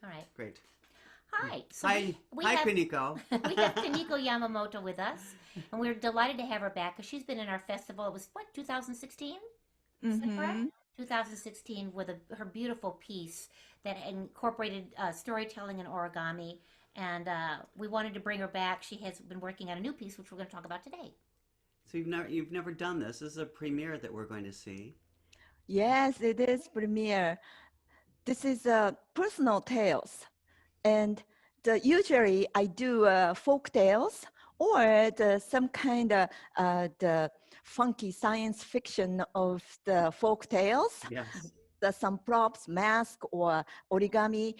right. All right. Great. Hi. So Hi, we hi, have Kuniko. we have Kuniko Yamamoto with us, and we're delighted to have her back because she's been in our festival. It was what 2016? Is that correct? Mm-hmm. 2016 with her beautiful piece that incorporated storytelling and origami. And we wanted to bring her back. She has been working on a new piece, which we're going to talk about today. So you've never done this. This is a premiere that we're going to see. Yes, it is premiere. This is personal tales, and usually I do folk tales or some kind of the funky science fiction of the folk tales. Yes. Some props, mask, or origami.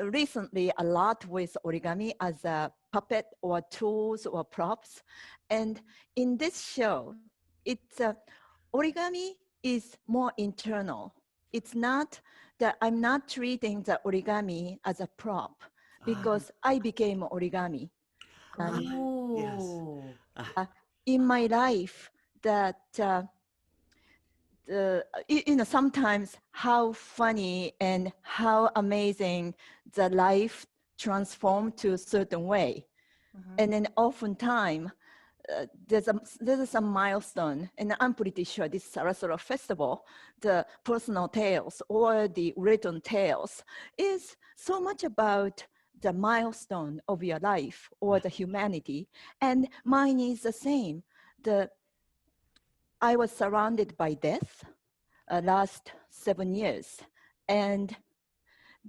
Recently, a lot with origami as a puppet or tools or props. And in this show, it's origami is more internal. It's not that I'm not treating the origami as a prop Ah, because I became origami. ah, Um, yes. Ooh. Ah, in my life, that sometimes how funny and how amazing the life transformed to a certain way. Mm-hmm. And then oftentimes, there's some milestone, and I'm pretty sure this SaraSolo Festival, the personal tales or the written tales, is so much about the milestone of your life or the humanity, and mine is the same. I was surrounded by death last 7 years, and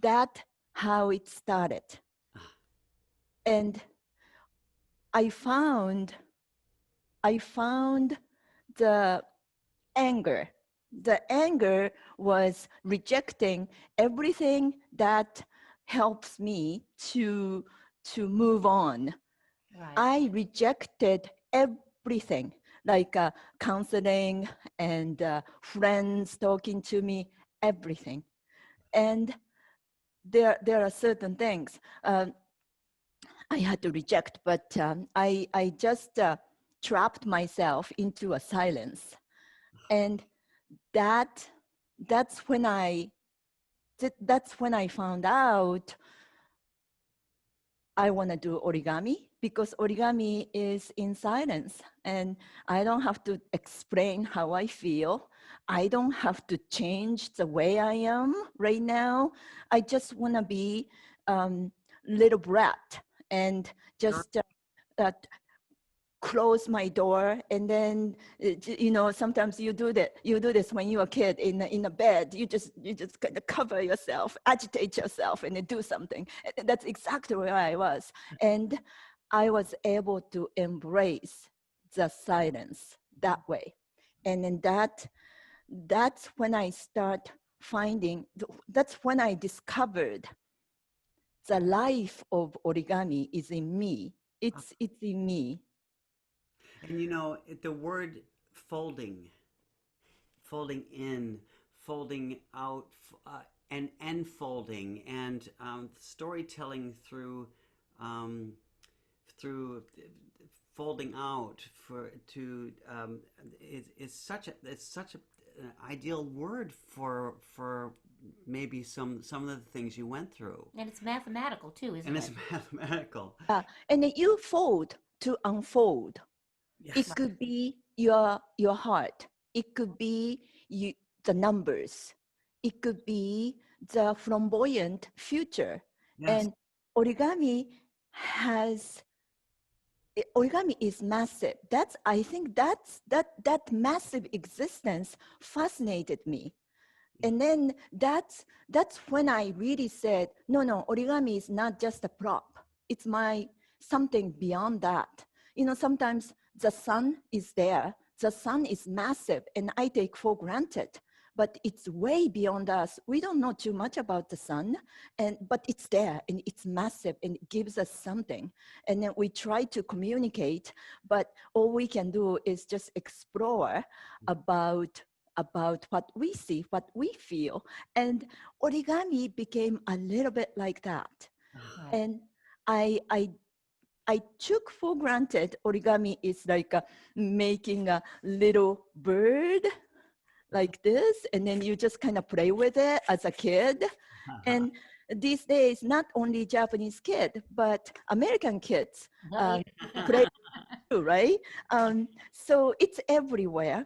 that how it started. And I found the anger. The anger was rejecting everything that helps me to move on. Right. I rejected everything, like counseling and friends talking to me, everything. And there are certain things I had to reject, but I just trapped myself into a silence. And that that's when I found out I want to do origami, because origami is in silence and I don't have to explain how I feel. I don't have to change the way I am right now. I just want to be little brat and just close my door, and then sometimes you do this when you're a kid in a bed. You just kind of cover yourself, agitate yourself, and then do something. And that's exactly where I was, and I was able to embrace the silence that way. And then that's when I start finding, that's when I discovered the life of origami is in me. It's in me. and the word folding, folding in, folding out, and enfolding, and storytelling um, through folding out for to is such a an ideal word for maybe some of the things you went through, And it's mathematical too, isn't and it's it? mathematical. And then you fold to unfold. It Yes, could be your heart. It could be the numbers. It could be the flamboyant future. yes. And origami has origami is massive. I think that massive existence fascinated me. And then that's when I really said, no, origami is not just a prop. It's my something beyond that. Sometimes the sun is there. The sun is massive and I take for granted, but it's way beyond us. We don't know too much about the sun, but it's there and it's massive and it gives us something. And then we try to communicate, but all we can do is just explore about what we see, what we feel. And origami became a little bit like that. Right. And I took for granted origami is like making a little bird like this, and then you just kind of play with it as a kid. And these days, not only Japanese kids, but American kids Oh, play too, right? So it's everywhere.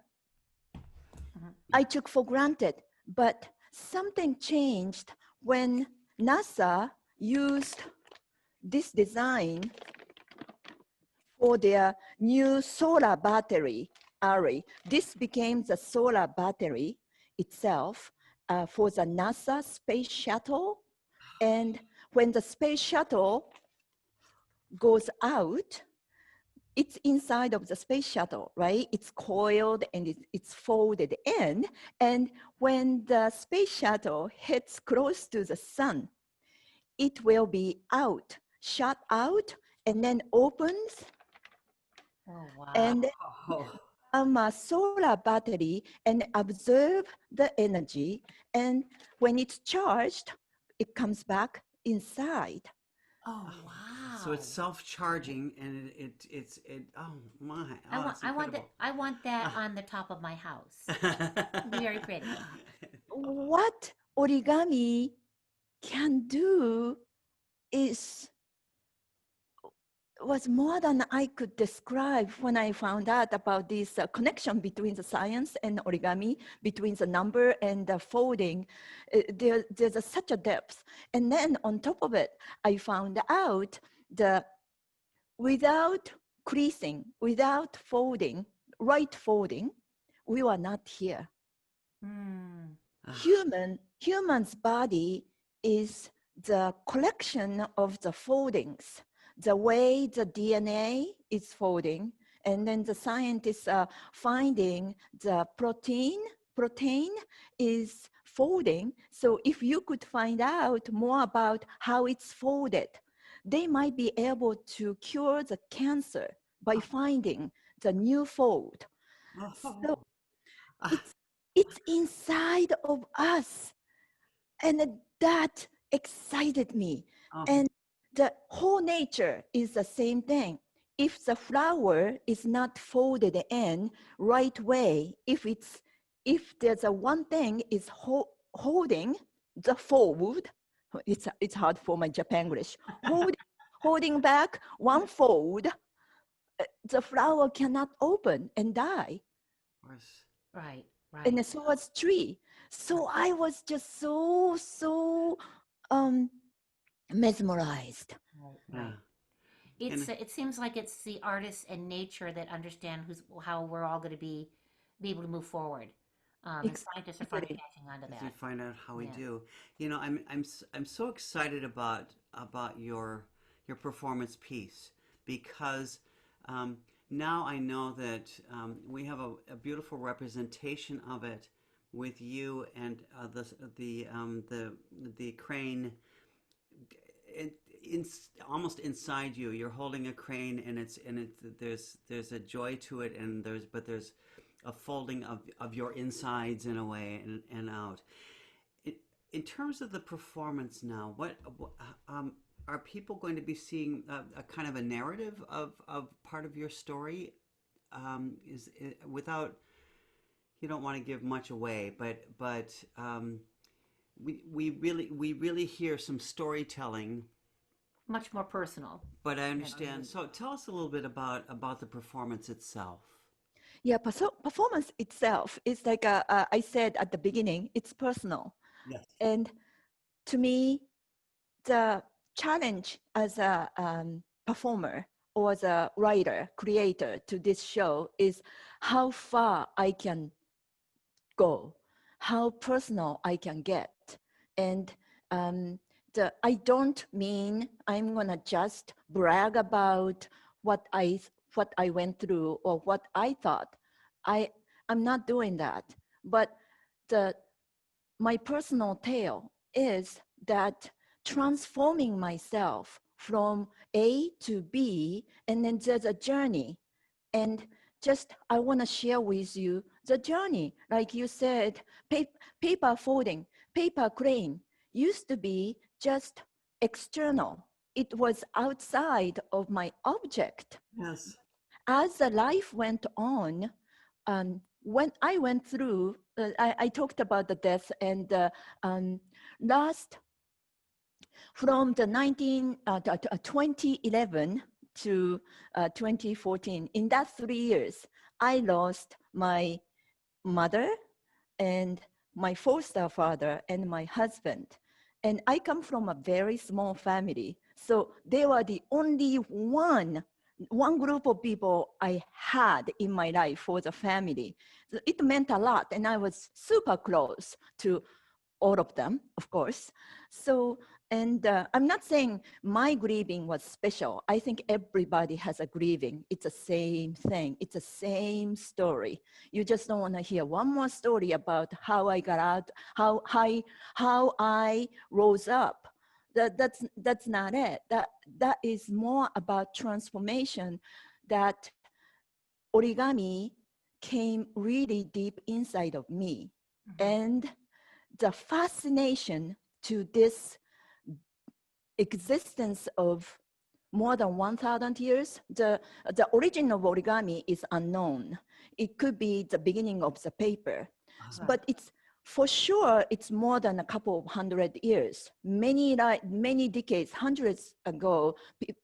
Mhm. I took for granted, but something changed when NASA used this design for their new solar battery array. This became the solar battery itself for the NASA space shuttle. And when the space shuttle goes out, it's inside of the space shuttle, right? It's coiled and it's folded in. And when the space shuttle hits close to the sun, it will be out, shut out, and then opens Oh, wow. and Oh, a solar battery and absorb the energy. And when it's charged, it comes back inside. Oh, so wow. it's self-charging, and oh my, oh, it's I want that. incredible. I want that on the top of my house. It'd be very pretty. What origami can do is was more than I could describe when I found out about this connection between the science and origami, between the number and the folding. There's such a depth. And then on top of it, I found out that without creasing, without folding, right folding, we were not here. Hmm. Human's body is the collection of the foldings, the way the DNA is folding, and then the scientists are finding the protein is folding. So if you could find out more about how it's folded, they might be able to cure the cancer by finding the new fold. So Oh. it's it's inside of us, and that excited me. Oh. And the whole nature is the same thing. If the flower is not folded in right way, if there's a one thing is holding the fold, it's hard for my Japanglish. Holding back one fold, the flower cannot open and die. Of course. Right. And Right. so was tree. So I was just so um, mesmerized. Right. Yeah. Right. It's. And It seems like it's the artists and nature that understand how we're all going to be able to move forward. And scientists are finally Exactly. catching on to as we that. find out how we Yeah. do, I'm so excited about your performance piece, because um, now I know that we have a beautiful representation of it with you and the crane it, almost inside you. You're holding a crane, and there's a joy to it, and there's a folding of your insides in a way, and out. In, in terms of the performance now, um, are people going to be seeing a kind of a narrative of part of your story? Is it, without, you don't want to give much away, but we really hear some storytelling. Much more personal. But I Yeah. understand. So tell us a little bit about the performance itself. Yeah, performance itself is like I said at the beginning, it's personal. Yes. And to me, the challenge as a performer or as a writer, creator to this show is how far I can go, how personal I can get. And I don't mean I'm gonna just brag about what I went through or what I thought. I'm not doing that. But the my personal tale is that transforming myself from A to B, and then there's a journey. And just I want to share with you the journey. Like you said, paper folding, paper crane used to be just external. It was outside of my object. Yes. As the life went on, when I went through, I talked about the death, and last From the 2011 to 2014, in that 3 years, I lost my mother and my foster father and my husband. And I come from a very small family. So they were the only one group of people I had in my life for the family. So it meant a lot. And I was super close to all of them, of course. So, and I'm not saying my grieving was special. I think everybody has a grieving. It's the same thing. It's the same story. You just don't want to hear one more story about how I got out, how I rose up. That's not it. That is more about transformation, that origami came really deep inside of me. Mm-hmm. And the fascination to this existence of more than 1,000 years, the origin of origami is unknown. It could be the beginning of the paper, but it's for sure it's more than a couple of 100 years. Many decades, hundreds ago,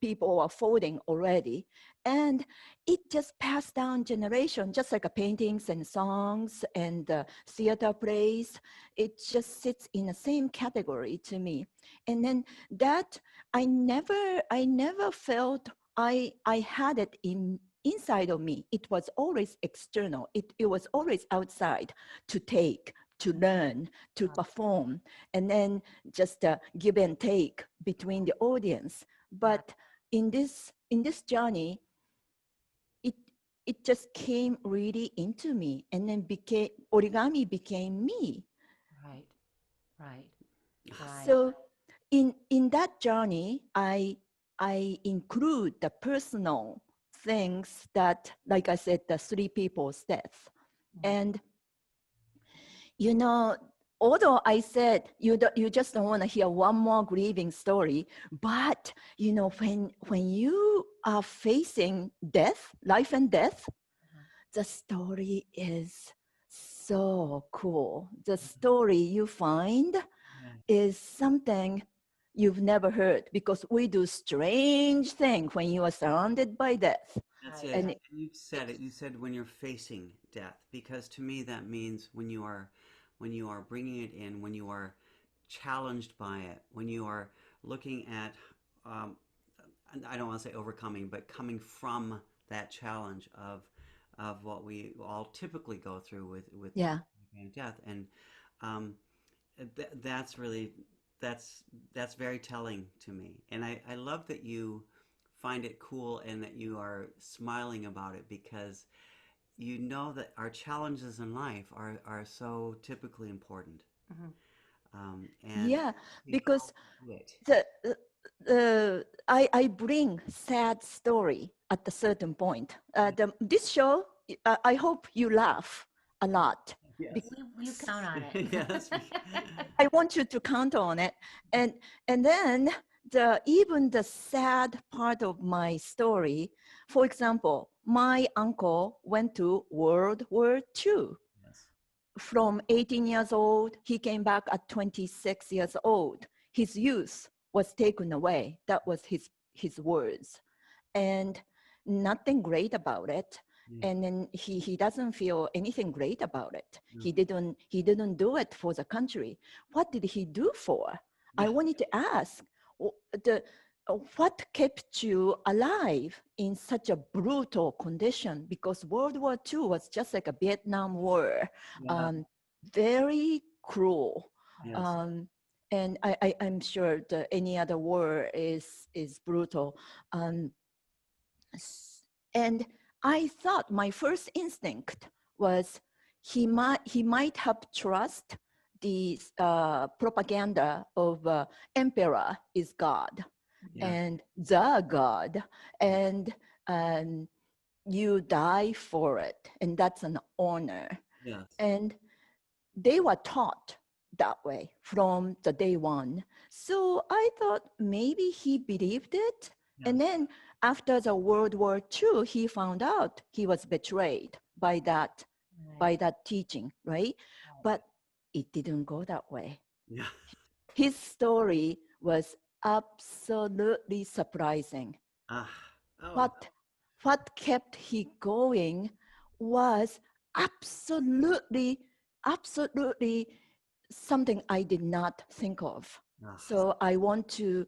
people are folding already, and it just passed down generation, just like paintings and songs and theater plays. It just sits in the same category to me. And then that I never felt I had it inside of me. It was always external. It was always outside to take, to learn, to perform, and then just give and take between the audience. But in this journey, it just came really into me, and then origami became me. Right. Right. Right. So in that journey, I include the personal things that, like I said, the three people's death. And although I said you just don't want to hear one more grieving story, but when you are facing death, life and death, the story is so cool. The story you find is something you've never heard, because we do strange things when you are surrounded by death. That's Right, it. And right. You said it. You said when you're facing death, because to me that means when you are bringing it in, when you are challenged by it, when you are looking at, um, I don't want to say overcoming, but coming from that challenge of what we all typically go through with yeah, death, and um, that's really that's very telling to me, and I love that you find it cool and that you are smiling about it, because you know that our challenges in life are so typically important, Mm-hmm. and yeah, we because go through it. I bring sad story at a certain point. This show, I hope you laugh a lot. Yes. You count on it. Yes. I want you to count on it. And then even the sad part of my story, for example, my uncle went to World War II. Yes. From 18 years old, he came back at 26 years old. His youth was taken away. That was his words. And nothing great about it. Yeah. And then he doesn't feel anything great about it. No. He didn't do it for the country. What did he do for? I Yeah. wanted to ask, what kept you alive in such a brutal condition? Because World War II was just like a Vietnam War, Yeah. very cruel. Yes. And I'm sure that any other war is brutal. Um, and I thought my first instinct was he might have trust the propaganda of emperor is God Yeah. and the God, and um, you die for it, and that's an honor. Yes. And they were taught that way from the day one. So I thought maybe he believed it. Yes. And then after the World War II, he found out he was betrayed by that teaching, right? But it didn't go that way. Yeah. His story was absolutely surprising. Ah, oh, What what kept he going was absolutely, absolutely something I did not think of. ah. So I want to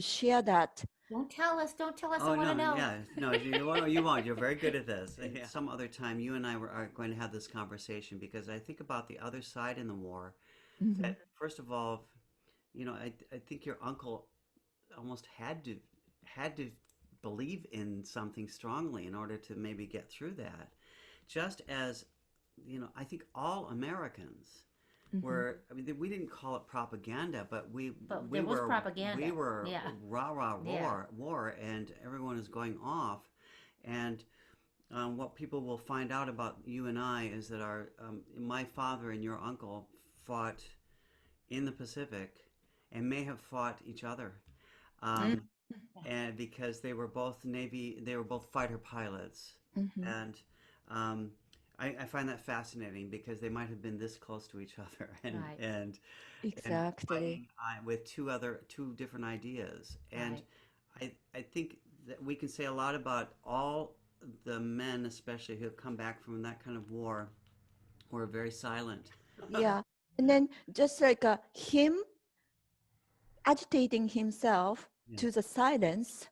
share that. Don't tell us. Don't tell us. I Oh want to no, know. yeah, no, you won't. You're very good at this. Yeah. Some other time, you and I are going to have this conversation because I think about the other side in the war. Mhm. That first of all, I think your uncle almost had to believe in something strongly in order to maybe get through that. Just as I think all Americans Mhm. were. I mean, we didn't call it propaganda, but But there we was were we propaganda. were Yeah. rah rah Yeah. war, and everyone is going off. And what people will find out about you and I is that my father and your uncle fought in the Pacific and may have fought each other. Mm. Um, and because they were both fighter pilots, Mhm. and um, I find that fascinating because they might have been this close to each other, Right. and Exactly. fighting with two different ideas, and Right. I think that we can say a lot about all the men, especially who have come back from that kind of war, who are very silent. Yeah. And then just like him agitating himself to Yes. the silence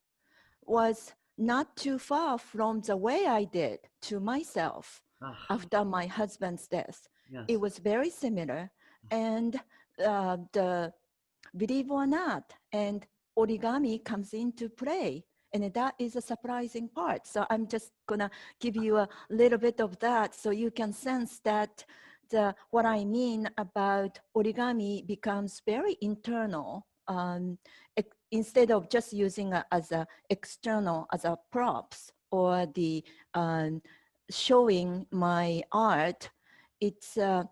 was not too far from the way I did to myself Ah, after my husband's death. It yes. was very similar. And the believe or not, and origami comes into play. And that is a surprising part. So I'm just gonna give you a little bit of that so you can sense that what I mean about origami becomes very internal. Instead of just using as a external as a props or the um, showing my art, it's a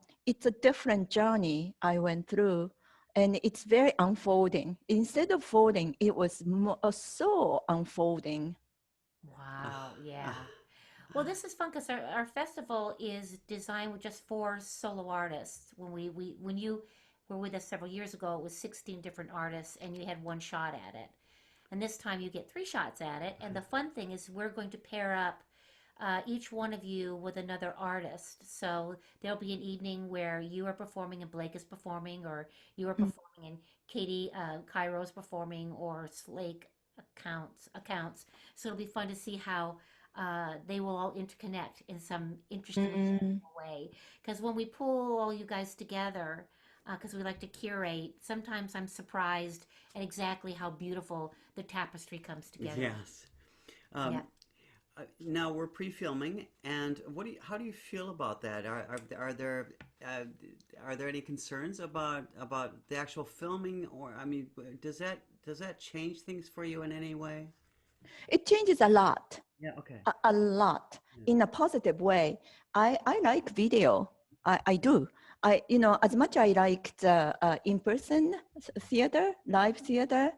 different journey I went through, and it's very unfolding. Instead of folding, it was so unfolding. Wow. Ah, ah, Yeah. Well, this is fun because our festival is designed with just four solo artists. When you were with us several years ago, it was 16 different artists, and you had one shot at it. And this time you get three shots at it. And the fun thing is we're going to pair up each one of you with another artist. So there'll be an evening where you are performing and Blake is performing, or you are Mm. performing and Katie Cairo's performing, or Slake accounts. So it'll be fun to see how they will all interconnect in some interesting Mm. way. Because when we pull all you guys together, because we like to curate, sometimes I'm surprised at exactly how beautiful the tapestry comes together. yes. Yeah. Um, Now we're pre-filming, and how do you feel about that? Uh, are there any concerns about the actual filming, or I mean, does that change things for you in any way? It changes a lot, Yeah. Okay. a lot Yeah. in a positive way. I like video. I do. As much I like the in-person theater, live theater,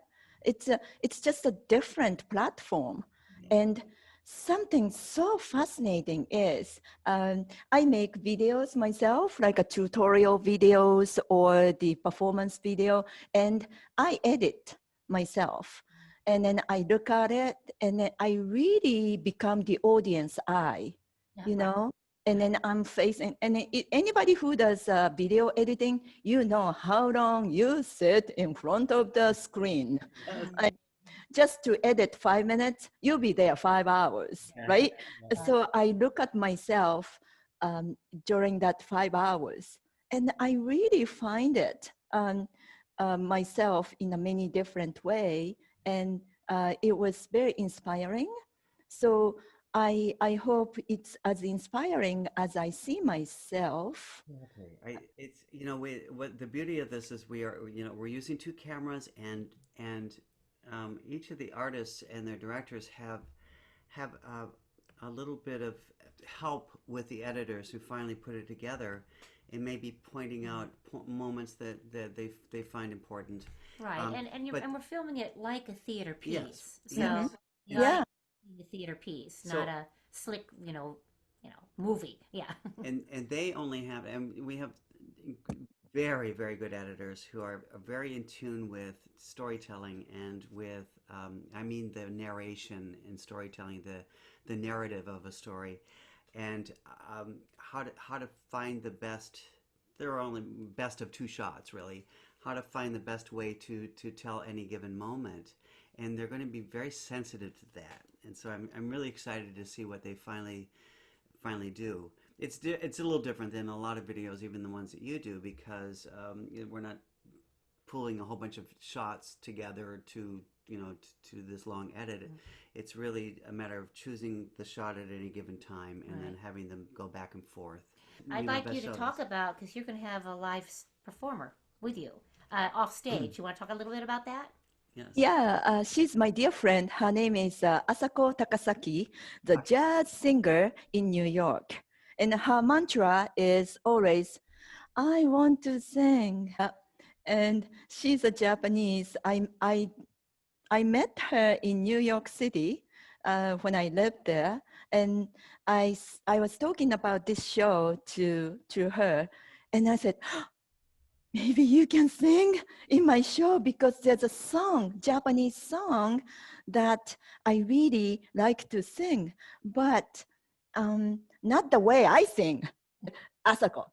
it's just a different platform. And something so fascinating is I make videos myself, like a tutorial videos or the performance video, and I edit myself. And then I look at it, and then I really become the audience eye, Yeah. you know? And then I'm facing, and anybody who does video editing, you know how long you sit in front of the screen. Yes. I, just to edit 5 minutes, you'll be there 5 hours, Yeah. right? Right. So I look at myself during that 5 hours, and I really find it myself in a many different way, and it was very inspiring. So I hope it's as inspiring as I see myself. Exactly. It's what the beauty of this is we're using two cameras, and each of the artists and their directors have a little bit of help with the editors who finally put it together, and maybe pointing out moments that they find important. Right. Um, but And we're filming it like a theater yes, piece. yes, So you yes. are Yeah. the theater piece, not So a slick, movie. Yeah. and they only have, and we have very, very good editors who are very in tune with storytelling and with, I mean, the narration in storytelling, the narrative of a story, and how to find the best. There are only best of two shots, really. How to find the best way to tell any given moment, and they're going to be very sensitive to that. And so I'm really excited to see what they finally do. It's a little different than a lot of videos, even the ones that you do, because we're not pulling a whole bunch of shots together to to this long edit. Mm. It's really a matter of choosing the shot at any given time and then Right. having them go back and forth. I'd You know, like best you to shows. talk about, because you're going to have a live performer with you off stage. You want to talk a little bit about that? Yes. Yeah, she's my dear friend. Her name is Asako Takasaki, the jazz singer in New York. And her mantra is always, I want to sing. And she's a Japanese. I met her in New York City when I lived there. And I was talking about this show to her. And I said, maybe you can sing in my show because there's a song, Japanese song, that I really like to sing, but not the way I sing. Asako,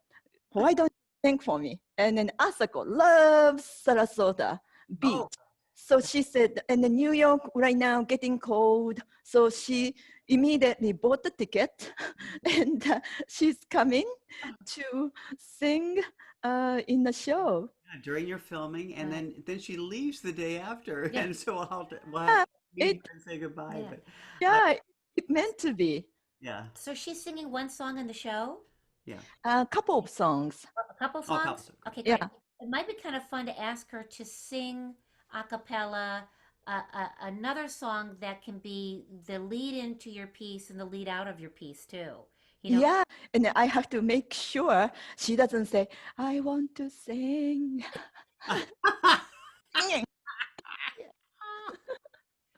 why don't you sing for me? And then Asako loves Sarasota beat. Oh, So she said, and in New York right now getting cold. So she immediately bought the ticket and she's coming to sing in the show. yeah, during your filming, and Right. then she leaves the day after, Yeah. and so we'll have Yeah, to meet it her and say goodbye. Yeah. But uh, yeah, it meant to be. yeah, So she's singing one song in the show, yeah. A couple of songs. a couple Oh, couple songs. of Okay, great. Yeah, It might be kind of fun to ask her to sing a cappella another song that can be the lead into your piece and the lead out of your piece too. You know, yeah. And I have to make sure she doesn't say, I want to sing. Singing.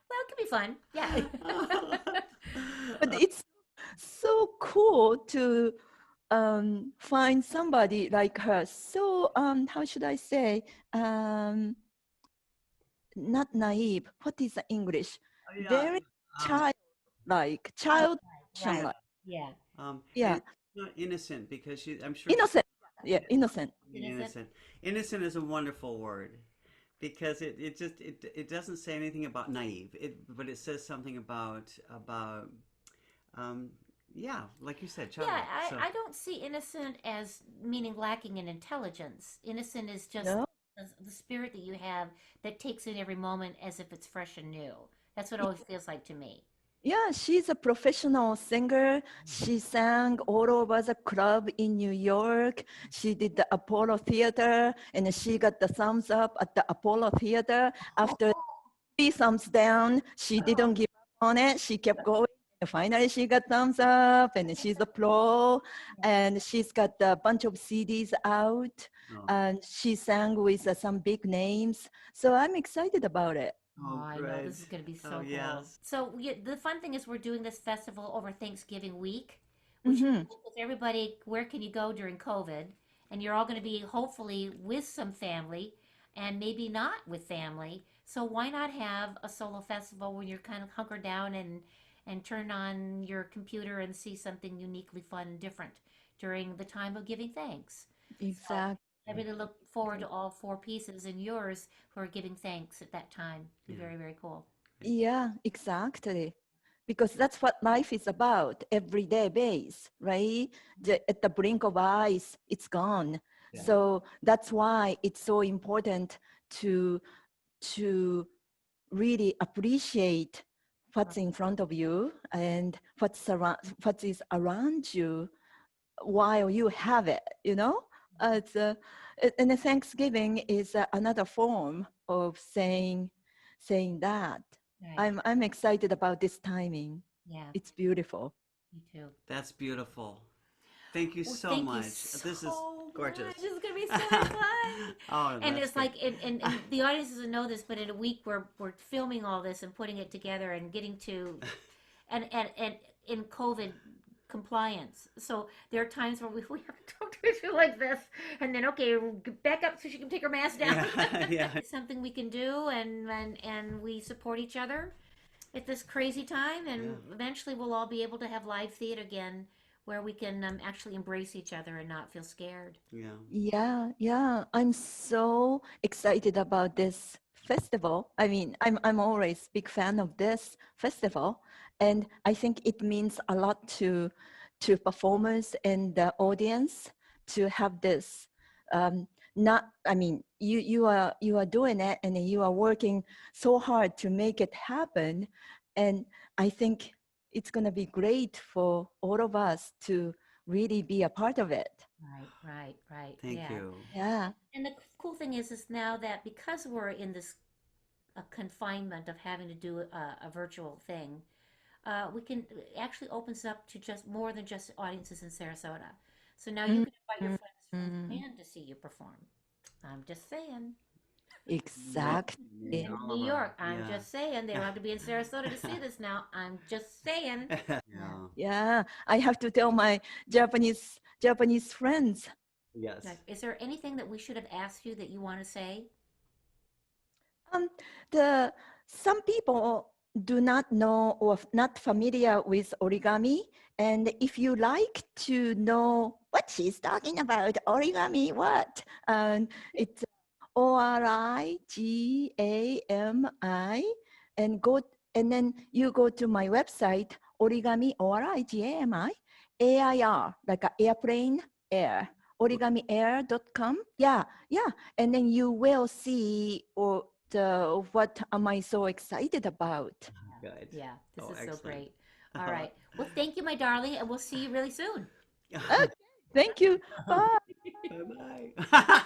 well, it could be fun. Yeah. But it's so cool to find somebody like her. So, how should I say? Not naive. What is the English? Yeah. Very Um, childlike, Right, yeah. right. childlike. Yeah. And Yeah, it's not innocent because I'm sure she, innocent. Yeah, innocent. I mean, Innocent. innocent. Innocent is a wonderful word because it doesn't say anything about naive. But it says something about um, yeah, like you said, Yeah, childlike. So I don't see innocent as meaning lacking in intelligence. Innocent is just No. the spirit that you have that takes in every moment as if it's fresh and new. That's what it always feels like to me. Yeah, she's a professional singer. She sang all over the club in New York. She did the Apollo Theater, and she got the thumbs up at the Apollo Theater. After 3 thumbs down, she didn't give up on it. She kept going. And finally, she got thumbs up, and she's a pro. And she's got a bunch of CDs out, oh, and she sang with some big names. So I'm excited about it. Oh, oh, I know great. this is going to be Oh, so cool. yes. So the fun thing is we're doing this festival over Thanksgiving week, which is Hmm. cool because everybody, where can you go during COVID? And you're all going to be hopefully with some family and maybe not with family. So why not have a solo festival where you're kind of hunkered down and turn on your computer and see something uniquely fun and different during the time of giving thanks. So Exactly. I really look forward to all four pieces and yours who are giving thanks at that time. Be Yeah. very, very cool. Yeah, exactly. Because that's what life is about, everyday base, right? At the blink of eyes, it's gone. Yeah. So that's why it's so important to to really appreciate what's in front of you and what is around you while you have it, you know? And the Thanksgiving is another form of saying that. Right. I'm excited about this timing. Yeah, It's beautiful. me too. That's beautiful. Thank you Well, so thank you much. This is so gorgeous. much. This is gonna be so much fun. Oh, And that's it's great. like, and the audience doesn't know this, but in a week we're filming all this and putting it together and getting to, and in COVID, compliance. So there are times where we have to talk to issue like this, and then okay, back up so she can take her mask down. Yeah, yeah. It's something we can do, and we support each other at this crazy time, and Yeah. eventually we'll all be able to have live theater again, where we can actually embrace each other and not feel scared. Yeah. Yeah, yeah. I'm so excited about this festival. I mean, I'm always big fan of this festival, and I think it means a lot to performers and the audience to have this. Not, I mean, you are doing it, and you are working so hard to make it happen, and I think it's gonna be great for all of us to really be a part of it. Right. Thank Yeah. you. Yeah. And the cool thing is now that because we're in this confinement of having to do a virtual thing, we can it actually opens up to just more than just audiences in Sarasota. So now you can invite your friends from Mhm. Japan to see you perform. I'm just saying. Maybe, maybe Exactly. In all New of them. York, I'm Yeah. just saying. They don't have to be in Sarasota to see this now. I'm just saying. Yeah. Yeah. Yeah, I have to tell my Japanese friends. Yes. Like, is there anything that we should have asked you that you want to say? Um, the some people do not know or not familiar with origami, and if you like to know what she's talking about, origami, what? It's Origami, and go and then you go to my website origami origami air like a airplane air origamiair.com. Yeah, yeah, and then you will see or what am I so excited about. Good. Yeah, this Oh, is so excellent. great. All right. Well, thank you, my darling, and we'll see you really soon. Okay, thank you. Bye. Bye bye.